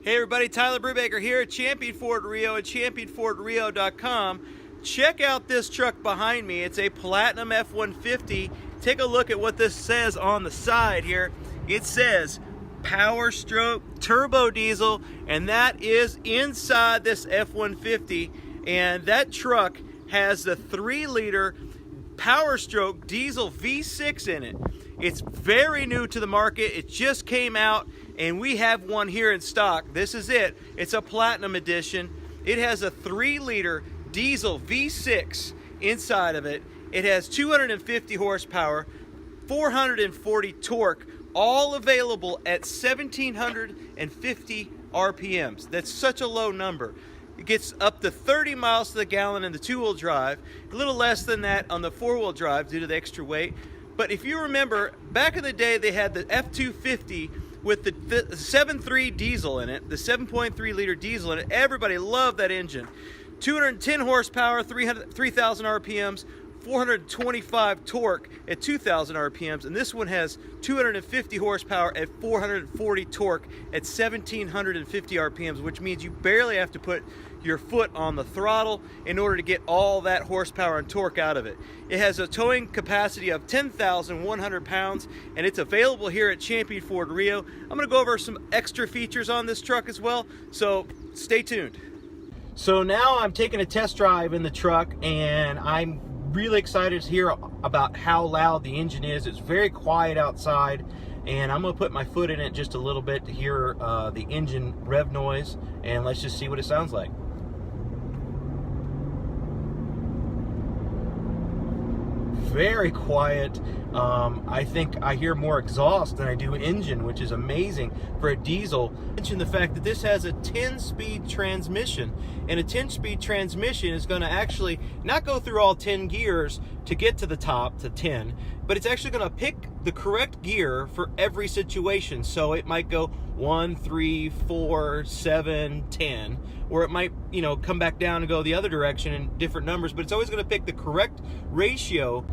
Hey everybody, Tyler Brubaker here at Champion Ford Rio at championfordrio.com. Check out this truck behind me. It's a Platinum F-150. Take a look at what this says on the side here. It says Power Stroke Turbo Diesel, and that is inside this F-150. And that truck has the 3-liter Power Stroke Diesel V6 in it. It's very new to the market. It just came out, and we have one here in stock. This is it. It's a Platinum Edition. It has a 3-liter diesel V6 inside of it. It has 250 horsepower, 440 torque, all available at 1,750 RPMs. That's such a low number. It gets up to 30 miles to the gallon in the 2-wheel drive, a little less than that on the 4-wheel drive due to the extra weight. But if you remember, back in the day, they had the F-250 with the 7.3 diesel in it, the 7.3 liter diesel in it. Everybody loved that engine. 210 horsepower, 3,000 RPMs, 425 torque at 2,000 RPMs, and this one has 250 horsepower at 440 torque at 1,750 RPMs, which means you barely have to put your foot on the throttle in order to get all that horsepower and torque out of it. It has a towing capacity of 10,100 pounds, and it's available here at Champion Ford Rio. I'm going to go over some extra features on this truck as well, so stay tuned. So now I'm taking a test drive in the truck, and I'm really excited to hear about how loud the engine is. It's very quiet outside, and I'm gonna put my foot in it just a little bit to hear the engine rev noise, and let's just see what it sounds like. Very quiet. I think I hear more exhaust than I do engine, which is amazing for a diesel. Mention the fact that this has a 10-speed transmission, and a 10-speed transmission is going to actually not go through all 10 gears to get to the top to 10, but it's actually going to pick the correct gear for every situation. So it might go 1, 3, 4, 7, 10, or it might, come back down and go the other direction in different numbers, but it's always going to pick the correct ratio.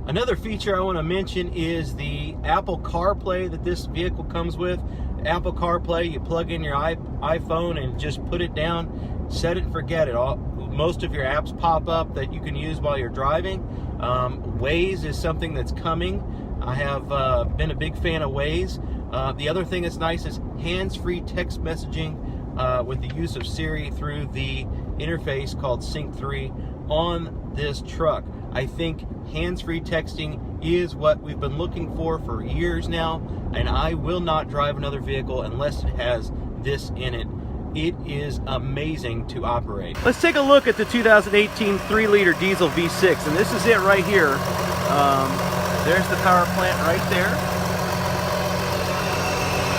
Another feature I want to mention is the Apple CarPlay that this vehicle comes with. Apple CarPlay, you plug in your iPhone and just put it down, set it and forget it. Most of your apps pop up that you can use while you're driving. Waze is something that's coming. I have been a big fan of Waze. The other thing that's nice is hands-free text messaging with the use of Siri through the interface called Sync 3 on this truck. I think hands-free texting is what we've been looking for years now, and I will not drive another vehicle unless it has this in it. It is amazing to operate. Let's take a look at the 2018 3-liter diesel V6, and this is it right here. There's the power plant right there.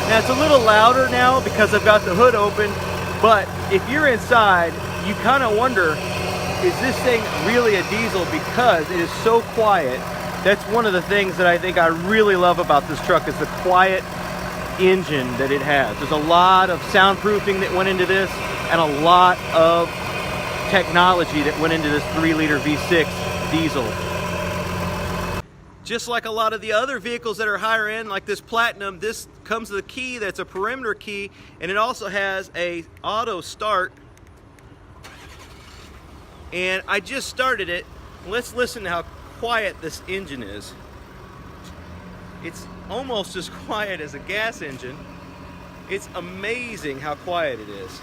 Now it's a little louder now because I've got the hood open, but if you're inside, you kind of wonder, is this thing really a diesel because it is so quiet? That's one of the things that I think I really love about this truck is the quiet engine that it has. There's a lot of soundproofing that went into this and a lot of technology that went into this 3-liter V6 diesel. Just like a lot of the other vehicles that are higher end, like this Platinum, this comes with a key that's a perimeter key, and it also has a auto start. And I just started it. Let's listen to how quiet this engine is. It's almost as quiet as a gas engine. It's amazing how quiet it is.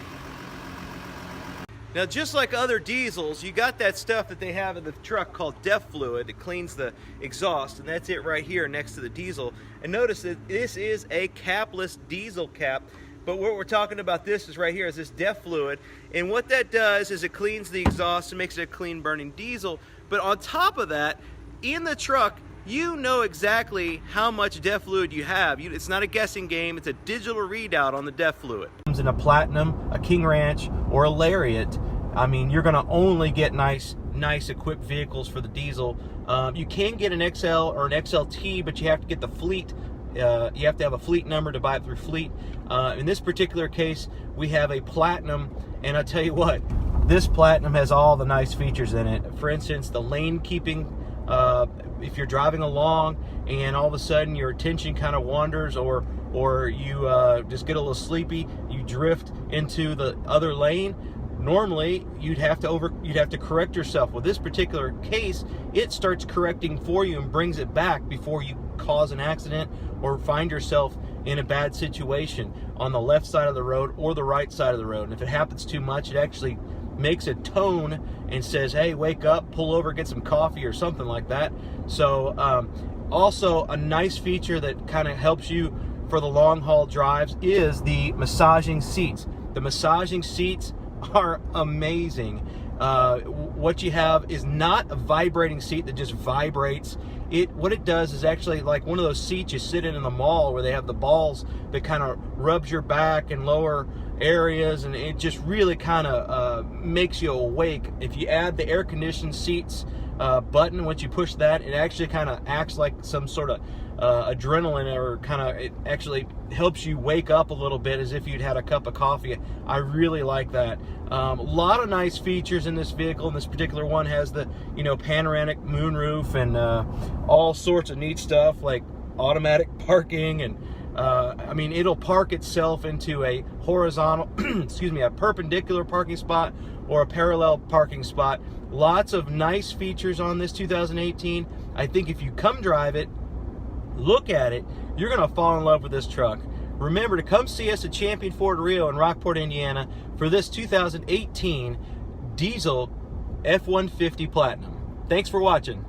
Now, just like other diesels, you got that stuff that they have in the truck called DEF fluid that cleans the exhaust, and that's it right here next to the diesel. And notice that this is a capless diesel cap. But what we're talking about this is right here is this DEF fluid, and what that does is it cleans the exhaust and makes it a clean burning diesel. But on top of that, in the truck, you know exactly how much DEF fluid you have. It's not a guessing game, it's a digital readout on the DEF fluid. It comes in a Platinum, a King Ranch, or a Lariat. I mean, you're gonna only get nice equipped vehicles for the diesel. You can get an XL or an XLT, but you have to get the fleet. You have to have a fleet number to buy it through fleet. In this particular case, we have a Platinum, and I'll tell you what, this Platinum has all the nice features in it. For instance, the lane keeping, if you're driving along and all of a sudden your attention kind of wanders, or or you just get a little sleepy, you drift into the other lane, normally you'd have to correct yourself. With this particular case, it starts correcting for you and brings it back before you cause an accident or find yourself in a bad situation on the left side of the road or the right side of the road. And if it happens too much, it actually makes a tone and says, hey, wake up, pull over, get some coffee or something like that. So also a nice feature that kind of helps you for the long haul drives is the massaging seats. The massaging seats are amazing. What you have is not a vibrating seat that just vibrates. What it does is actually like one of those seats you sit in the mall where they have the balls that kind of rubs your back and lower areas, and it just really kind of makes you awake. If you add the air conditioned seats button, once you push that, it actually kind of acts like some sort of adrenaline, or kind of, it actually helps you wake up a little bit as if you'd had a cup of coffee. I really like that. A lot of nice features in this vehicle, and this particular one has the panoramic moonroof and all sorts of neat stuff like automatic parking, and I mean, it'll park itself into a horizontal excuse me, a perpendicular parking spot or a parallel parking spot. Lots of nice features on this 2018. I think if you come drive it, look at it, you're gonna fall in love with this truck. Remember to come see us at Champion Ford Rio in Rockport, Indiana for this 2018 diesel F-150 Platinum. Thanks for watching.